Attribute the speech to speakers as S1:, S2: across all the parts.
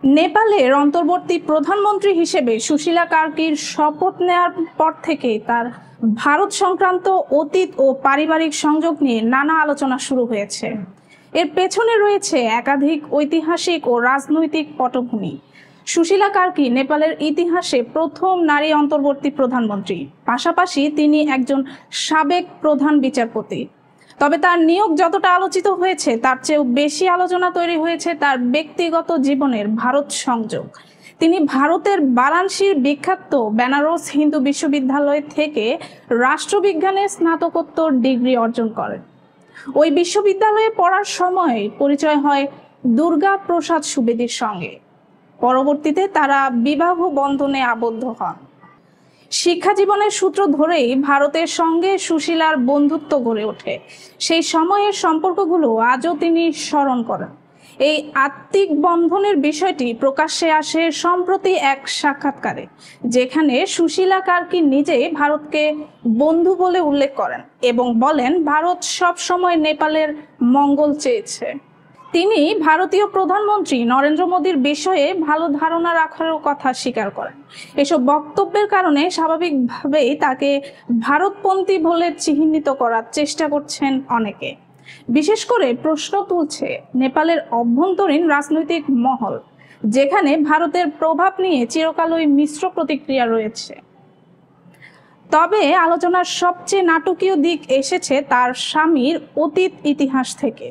S1: নেপালের অন্তর্বর্তী প্রধানমন্ত্রী হিসেবে সুশীলা কার্কির শপথ নেওয়ার পর থেকে তার ভারত সংক্রান্ত অতীত ও পারিবারিক সংযোগ নিয়ে নানা আলোচনা শুরু হয়েছে। এর পেছনে রয়েছে একাধিক ঐতিহাসিক ও রাজনৈতিক পটভূমি। সুশীলা কার্কি নেপালের ইতিহাসে প্রথম নারী অন্তর্বর্তী প্রধানমন্ত্রী, পাশাপাশি তিনি একজন সাবেক প্রধান বিচারপতি। তবে তার নিয়োগ যতটা আলোচিত হয়েছে তার চেয়েও বেশি আলোচনা তৈরি হয়েছে তার ব্যক্তিগত জীবনের ভারত সংযোগ। তিনি ভারতের বারাণসীর বিখ্যাত বেনারস হিন্দু বিশ্ববিদ্যালয় থেকে রাষ্ট্রবিজ্ঞানে স্নাতকোত্তর ডিগ্রি অর্জন করেন। ওই বিশ্ববিদ্যালয়ে পড়ার সময় পরিচয় হয় দুর্গা প্রসাদ সুবেদীর সঙ্গে। পরবর্তীতে তারা বিবাহ বন্ধনে আবদ্ধ হন। শিক্ষা জীবনের সূত্র ধরেই ভারতের সঙ্গে সুশীলার বন্ধুত্ব গড়ে ওঠে। সেই সময়ের সম্পর্কগুলো আজও তিনি স্মরণ করেন। এই আত্মিক বন্ধনের বিষয়টি প্রকাশ্যে আসে সম্প্রতি এক সাক্ষাৎকারে, যেখানে সুশীলা কার্কি নিজেই ভারতকে বন্ধু বলে উল্লেখ করেন এবং বলেন ভারত সব সময় নেপালের মঙ্গল চেয়েছে। তিনি ভারতীয় প্রধানমন্ত্রী নরেন্দ্র মোদীর বিষয়ে ভালো ধারণা রাখারও কথা স্বীকার করেন। এসব বক্তব্যের কারণে স্বাভাবিকভাবেই তাকে ভারতপন্থী বলে চিহ্নিত করার চেষ্টা করছেন অনেকে। বিশেষ করে প্রশ্ন তুলছে নেপালের অভ্যন্তরীণ রাজনৈতিক মহল, যেখানে ভারতের প্রভাব নিয়ে চিরকালই মিশ্র প্রতিক্রিয়া রয়েছে। তবে আলোচনার সবচেয়ে নাটকীয় দিক এসেছে তার স্বামীর অতীত ইতিহাস থেকে।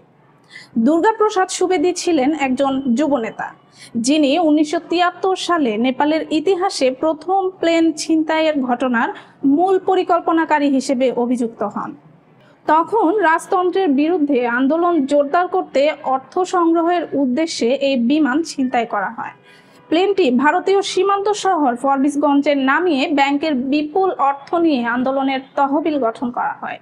S1: দুর্গা প্রসাদ সুবেদী ছিলেন একজন যুবনেতা, যিনি 1973 সালে নেপালের ইতিহাসে প্রথম প্লেন ছিনতাইয়ের ঘটনার মূল পরিকল্পনাকারী হিসেবে অভিযুক্ত হন। তখন রাজতন্ত্রের বিরুদ্ধে আন্দোলন জোরদার করতে অর্থ সংগ্রহের উদ্দেশ্যে এই বিমান ছিনতাই করা হয়। প্লেনটি ভারতীয় সীমান্ত শহর ফরবিসগঞ্জে নামিয়ে ব্যাংকের বিপুল অর্থ নিয়ে আন্দোলনের তহবিল গঠন করা হয়।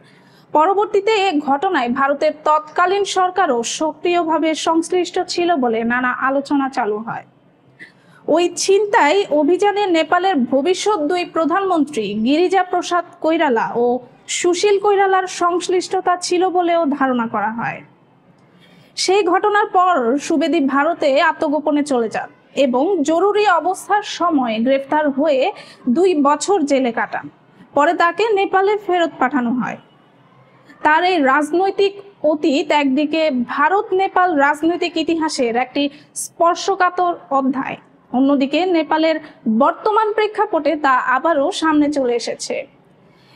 S1: পরবর্তীতে এ ঘটনায় ভারতের তৎকালীন সরকারও সক্রিয়ভাবে সংশ্লিষ্ট ছিল বলে নানা আলোচনা চালু হয়। ওই ছিনতাই অভিযানে নেপালের ভবিষ্যৎ দুই প্রধানমন্ত্রী গিরিজা প্রসাদ কৈরালা ও সুশীল কৈরালার সংশ্লিষ্টতা ছিল বলেও ধারণা করা হয়। সেই ঘটনার পর সুবেদী ভারতে আত্মগোপনে চলে যান এবং জরুরি অবস্থার সময় গ্রেফতার হয়ে 2 বছর জেলে কাটান। পরে তাকে নেপালে ফেরত পাঠানো হয়। তার এই রাজনৈতিক অতীত একদিকে ভারত নেপাল রাজনৈতিক ইতিহাসের একটি স্পর্শকাতর অধ্যায়, অন্যদিকে নেপালের বর্তমান প্রেক্ষাপটে তা আবারও সামনে চলে এসেছে,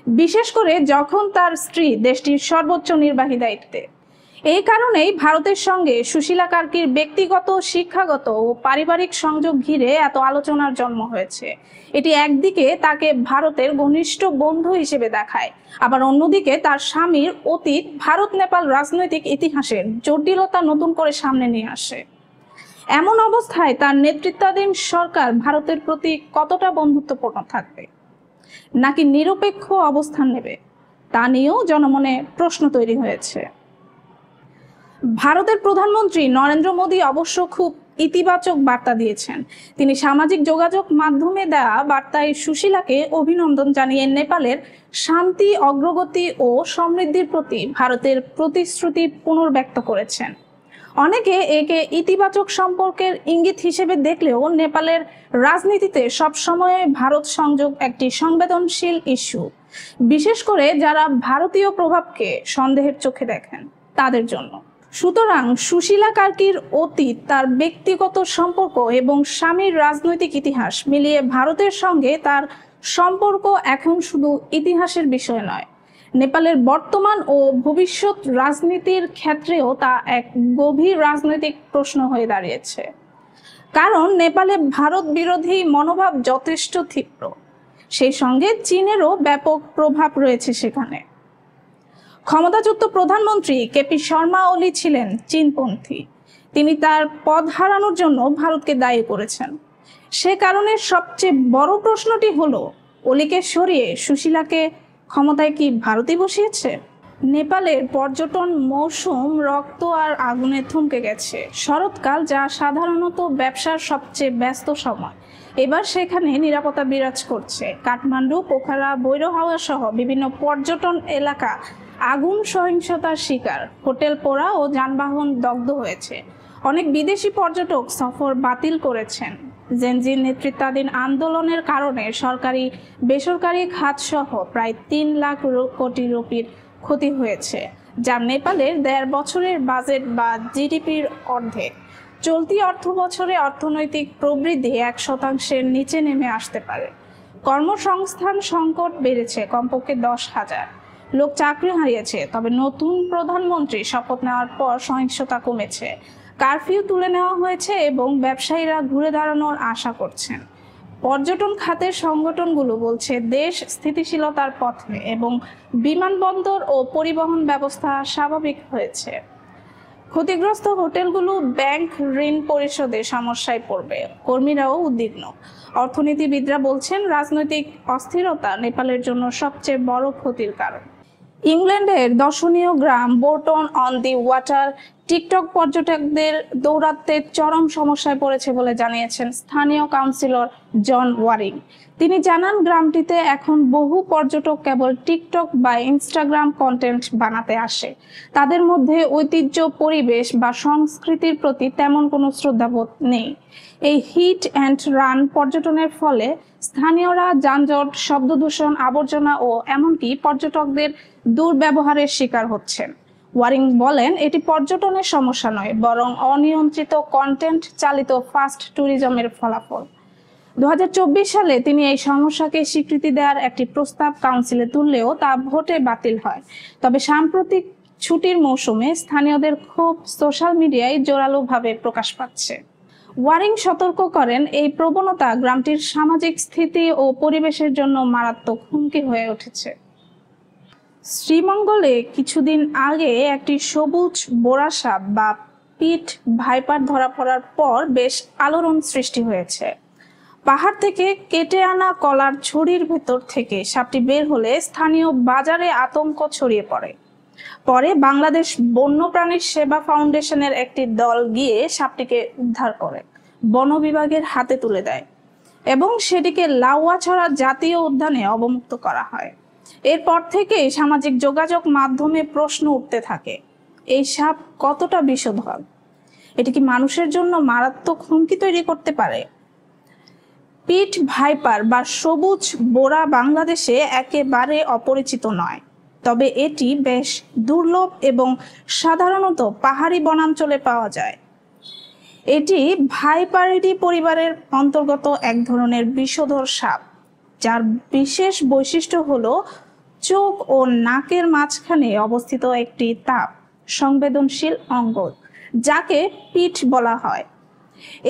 S1: বিশেষ করে যখন তার স্ত্রী দেশটির সর্বোচ্চ নির্বাহী দায়িত্বে। এই কারণেই ভারতের সঙ্গে সুশীলা কার্কির ব্যক্তিগত, শিক্ষাগত ও পারিবারিক সংযোগ ঘিরে এত আলোচনার জন্ম হয়েছে। এটি একদিকে তাকে ভারতের ঘনিষ্ঠ বন্ধু হিসেবে দেখায়, আবার অন্যদিকে তার স্বামীর অতীত ভারত নেপাল রাজনৈতিক ইতিহাসের জটিলতা নতুন করে সামনে নিয়ে আসে। এমন অবস্থায় তার নেতৃত্বাধীন সরকার ভারতের প্রতি কতটা বন্ধুত্বপূর্ণ থাকবে, নাকি নিরপেক্ষ অবস্থান নেবে, তা নিয়েও জনমনে প্রশ্ন তৈরি হয়েছে। ভারতের প্রধানমন্ত্রী নরেন্দ্র মোদী অবশ্য খুব ইতিবাচক বার্তা দিয়েছেন। তিনি সামাজিক যোগাযোগ মাধ্যমে দেওয়া বার্তায় সুশীলাকে অভিনন্দন জানিয়ে নেপালের শান্তি, অগ্রগতি ও সমৃদ্ধির প্রতি ভারতের প্রতিশ্রুতি পুনর্ব্যক্ত করেছেন। অনেকে একে ইতিবাচক সম্পর্কের ইঙ্গিত হিসেবে দেখলেও নেপালের রাজনীতিতে সবসময় ভারত সংযোগ একটি সংবেদনশীল ইস্যু, বিশেষ করে যারা ভারতীয় প্রভাবকে সন্দেহের চোখে দেখেন তাদের জন্য। সুতরাং সুশীলা কার্কির অতীত, তার ব্যক্তিগত সম্পর্ক এবং স্বামীর রাজনৈতিক ইতিহাস মিলিয়ে ভারতের সঙ্গে তার সম্পর্ক এখন শুধু ইতিহাসের বিষয় নয়, নেপালের বর্তমান ও ভবিষ্যৎ রাজনীতির ক্ষেত্রেও তা এক গভীর রাজনৈতিক প্রশ্ন হয়ে দাঁড়িয়েছে। কারণ নেপালে ভারত বিরোধী মনোভাব যথেষ্ট তীব্র, সেই সঙ্গে চীনেরও ব্যাপক প্রভাব রয়েছে সেখানে। ক্ষমতাচ্যুত প্রধানমন্ত্রী কেপি শর্মা ওলি ছিলেন চীনপন্থী। তিনি তার পদ হারানোর জন্য ভারতকে দায়ী করেছেন। সে কারণে সবচেয়ে বড় প্রশ্নটি হলো, ওলিকে সরিয়ে সুশীলাকে ক্ষমতায় কি ভারতই বসিয়েছে? নেপালের পর্যটন মৌসুম রক্ত আর আগুনে থমকে গেছে। শরৎকাল, যা সাধারণত ব্যবসার সবচেয়ে ব্যস্ত সময়, এবার সেখানে নিরাপত্তা বিরাজ করছে। কাঠমান্ডু, পোখারা, বৈরহাওয়া সহ বিভিন্ন পর্যটন এলাকা আগুন সহিংসতার শিকার, হোটেল পোড়া ও যানবাহন দগ্ধ হয়েছে। অনেক বিদেশি পর্যটক সফর বাতিল করেছেন। জেনজির নেতৃত্বাধীন আন্দোলনের কারণে সরকারি বেসরকারি খাতসহ প্রায় 3 লাখ কোটি রুপির ক্ষতি হয়েছে, যা নেপালের 1.5 বছরের বাজেট বা জিডিপির অর্ধেক। চলতি অর্থ বছরে অর্থনৈতিক প্রবৃদ্ধি 1% নিচে নেমে আসতে পারে। কর্মসংস্থান সংকট বেড়েছে, কমপক্ষে 10,000 লোক চাকরি হারিয়েছে। তবে নতুন প্রধানমন্ত্রী শপথ নেওয়ার পর সহিংসতা কমেছে, কারফিউ তুলে নেওয়া হয়েছে এবং ব্যবসায়ীরা ঘুরে দাঁড়ানোর আশা করছেন। পর্যটন খাতের সংগঠনগুলো বলছে দেশ স্থিতিশীলতার পথে এবং বিমানবন্দর ও পরিবহন ব্যবস্থা স্বাভাবিক হয়েছে। ক্ষতিগ্রস্ত হোটেলগুলো ব্যাংক ঋণ পরিশোধে সমস্যায় পড়বে, কর্মীরাও উদ্বিগ্ন। অর্থনীতিবিদরা বলছেন রাজনৈতিক অস্থিরতা নেপালের জন্য সবচেয়ে বড় ক্ষতির কারণ। ইংল্যান্ডের দর্শনীয় গ্রাম বোর্টন অন দি ওয়াটার টিকটক পর্যটকদের দৌরাত্ম্যে চরম সমস্যায় পড়েছে বলে জানিয়েছেন স্থানীয় কাউন্সিলর জন ওয়ারিং। তিনি জানান, গ্রামটিতে এখন বহু পর্যটক কেবল টিকটক বা ইনস্টাগ্রাম কন্টেন্ট বানাতে আসে। তাদের মধ্যে ঐতিহ্য, পরিবেশ বা সংস্কৃতির প্রতি তেমন কোনো শ্রদ্ধাবোধ নেই। এই হিট অ্যান্ড রান পর্যটনের ফলে স্থানীয়রা যানজট, শব্দদূষণ, আবর্জনা ও এমনকি পর্যটকদের দুর্ব্যবহারের শিকার হচ্ছেন। ওয়ারিং বলেন, এটি পর্যটনের সমস্যা নয়, বরং অনিয়ন্ত্রিত কন্টেন্ট চালিত ফাস্ট ট্যুরিজমের ফলাফল। 2024 সালে তিনি এই সমস্যাকে স্বীকৃতি দেওয়ার একটি প্রস্তাব কাউন্সিলে তুললেও তা ভোটে বাতিল হয়। তবে সাম্প্রতিক ছুটির মৌসুমে স্থানীয়দের ক্ষোভ সোশ্যাল মিডিয়ায় জোরালোভাবে প্রকাশ পাচ্ছে। ওয়ারিং সতর্ক করেন, এই প্রবণতা গ্রামটির সামাজিক স্থিতি ও পরিবেশের জন্য মারাত্মক হুমকি হয়ে উঠেছে। শ্রীমঙ্গলে কিছুদিন আগে একটি সবুজ বোরা সাপ বা পিট ভাইপার ধরা পড়ার পর বেশ আলোড়ন সৃষ্টি হয়েছে। পাহাড় থেকে কেটে আনা কলার ছড়ির ভেতর থেকে সাপটি বের হলে স্থানীয় বাজারে আতঙ্ক ছড়িয়ে পড়ে। পরে বাংলাদেশ বন্যপ্রাণী সেবা ফাউন্ডেশনের একটি দল গিয়ে সাপটিকে উদ্ধার করে বন বিভাগের হাতে তুলে দেয় এবং সেটিকে লাউয়াছড়া জাতীয় উদ্যানে অবমুক্ত করা হয়। এরপর থেকে সামাজিক যোগাযোগ মাধ্যমে প্রশ্ন উঠতে থাকে, এই সাপ কতটা বিষধর? এটি কি মানুষের জন্য মারাত্মক হুমকি তৈরি করতে পারে? পিট ভাইপার বা সবুজ বোরা বাংলাদেশে একেবারে অপরিচিত নয়, তবে এটি বেশ দুর্লভ এবং সাধারণত পাহাড়ি বনাঞ্চলে পাওয়া যায়। এটি ভাইপারিডি পরিবারের অন্তর্গত এক ধরনের বিষধর সাপ, যার বিশেষ বৈশিষ্ট্য হলো চোখ ও নাকের মাঝখানে অবস্থিত একটি তাপ সংবেদনশীল অঙ্গ, যাকে পিট বলা হয়।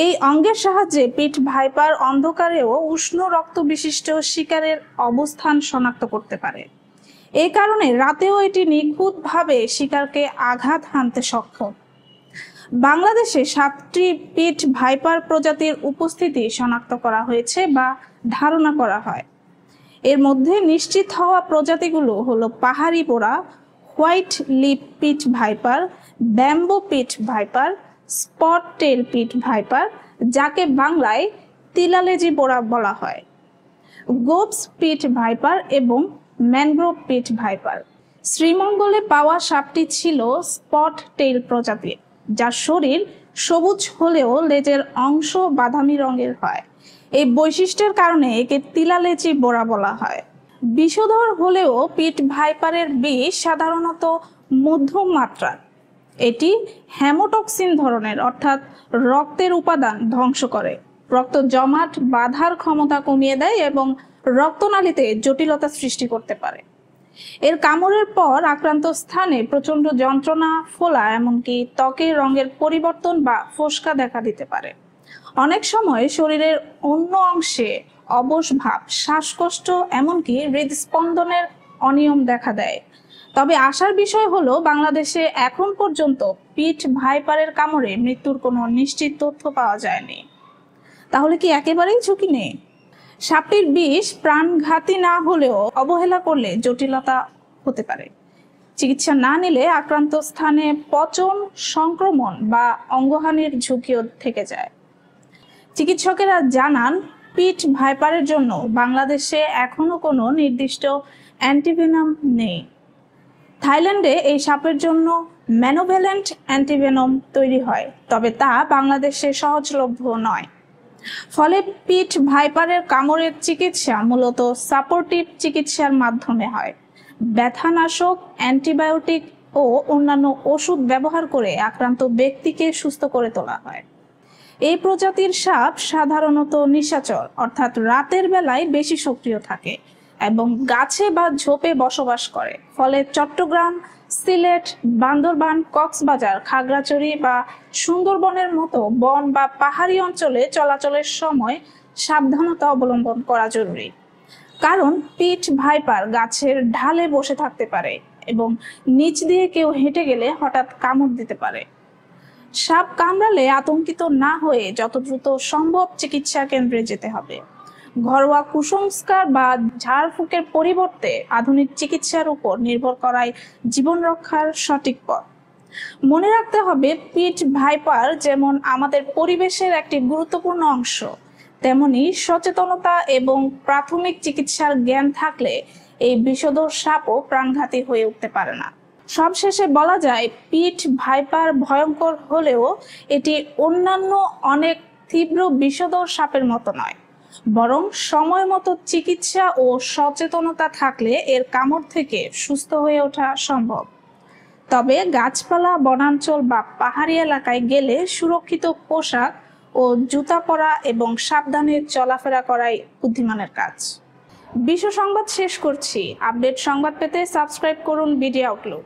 S1: এই অঙ্গের সাহায্যে পিট ভাইপার অন্ধকারেও উষ্ণ রক্ত বিশিষ্ট শিকারের অবস্থান শনাক্ত করতে পারে। এই কারণে রাতেও এটি নিখুঁতভাবে শিকারকে আঘাত হানতে সক্ষম। বাংলাদেশে 7টি পিট ভাইপার প্রজাতির উপস্থিতি শনাক্ত করা হয়েছে বা ধারণা করা হয়। এর মধ্যে নিশ্চিত হওয়া প্রজাতিগুলো হলো পাহাড়ি বোরা, white lip pit viper, bamboo pit viper, spot tail pit viper, যাকে বাংলায় তিলালেজি বোরা বলা হয়, গোপস পিট ভাইপার এবং ম্যানগ্রোভ পিট ভাইপার। শ্রীমঙ্গলে পাওয়া সাপটি ছিল স্পট টেল প্রজাতির, যার শরীর সবুজ হলেও লেজের অংশ বাদামি রঙের হয়। এই বৈশিষ্ট্যের কারণে একে তিলালেজি বোরা বলা হয়। বিষধর হলেও পিট ভাইপারের বিষ সাধারণত মধ্যম মাত্রার। এটি হেমোটক্সিন ধরনের, অর্থাৎ রক্তের উপাদান ধ্বংস করে, রক্ত জমাট বাঁধার ক্ষমতা কমিয়ে দেয় এবং রক্তনালীতে জটিলতা সৃষ্টি করতে পারে। এর কামড়ের পর আক্রান্ত স্থানে প্রচণ্ড যন্ত্রণা, ফোলা, এমনকি ত্বকের রঙের পরিবর্তন বা ফোস্কা দেখা দিতে পারে। অনেক সময় শরীরের অন্য অংশে অবশ ভাব, শ্বাসকষ্ট, এমনকি হৃদস্পন্দনের অনিয়ম দেখা দেয়। তবে আশার বিষয় হলো বাংলাদেশে এখন পর্যন্ত পিট ভাইপারের কামড়ে মৃত্যুর কোনো নিশ্চিত তথ্য পাওয়া যায়নি। তাহলে কি একেবারেই ঝুঁকি নেই? সাপটির বিষ প্রাণঘাতী না হলেও অবহেলা করলে জটিলতা হতে পারে। চিকিৎসা না নিলে আক্রান্ত স্থানে পচন, সংক্রমণ বা অঙ্গহানির ঝুঁকিও থেকে যায়। চিকিৎসকেরা জানান, পিট ভাইপারের জন্য বাংলাদেশে এখনো কোনো নির্দিষ্ট অ্যান্টিভেনাম নেই। থাইল্যান্ডে এই সাপের জন্য ম্যানোভ্যালেন্ট অ্যান্টিভেনম তৈরি হয়, তবে তা বাংলাদেশে সহজলভ্য নয়। ফলে পিট ভাইপারের কামড়ের চিকিৎসা মূলত সাপোর্টিভ চিকিৎসার মাধ্যমে হয়। ব্যথানাশক, অ্যান্টিবায়োটিক ও অন্যান্য ওষুধ ব্যবহার করে আক্রান্ত ব্যক্তিকে সুস্থ করে তোলা হয়। এই প্রজাতির সাপ সাধারণত নিশাচর, অর্থাৎ রাতের বেলায় বেশি সক্রিয় থাকে এবং গাছে বা ঝোপে বসবাস করে। ফলে চট্টগ্রাম, সিলেট, বান্দরবান, কক্সবাজার, খাগড়াছড়ি বা সুন্দরবনের মতো বন বা পাহাড়ি অঞ্চলে চলাচলের সময় সাবধানতা অবলম্বন করা জরুরি। কারণ পিট ভাইপার গাছের ঢালে বসে থাকতে পারে এবং নিচ দিয়ে কেউ হেঁটে গেলে হঠাৎ কামড় দিতে পারে। সাপ কামড়ালে আতঙ্কিত না হয়ে যত দ্রুত সম্ভব চিকিৎসা কেন্দ্রে যেতে হবে। ঘরোয়া কুসংস্কার বা ঝাড়ফুঁকের পরিবর্তে আধুনিক চিকিৎসার উপর নির্ভর করাই জীবন রক্ষার সঠিক পথ। মনে রাখতে হবে, পিট ভাইপার যেমন আমাদের পরিবেশের একটি গুরুত্বপূর্ণ অংশ, তেমনি সচেতনতা এবং প্রাথমিক চিকিৎসার জ্ঞান থাকলে এই বিষধর সাপও প্রাণঘাতী হয়ে উঠতে পারে না। সবশেষে বলা যায়, পিট ভাইপার ভয়ঙ্কর হলেও এটি অন্যান্য অনেক তীব্র বিষধর সাপের মতো নয়, বরং সময় মতো চিকিৎসা ও সচেতনতা থাকলে এর কামড় থেকে সুস্থ হয়ে ওঠা সম্ভব। তবে গাছপালা, বনাঞ্চল বা পাহাড়ি এলাকায় গেলে সুরক্ষিত পোশাক ও জুতা পরা এবং সাবধানে চলাফেরা করাই বুদ্ধিমানের কাজ। বিশ্ব সংবাদ শেষ করছি। আপডেট সংবাদ পেতে সাবস্ক্রাইব করুন বিডি আউটলুক।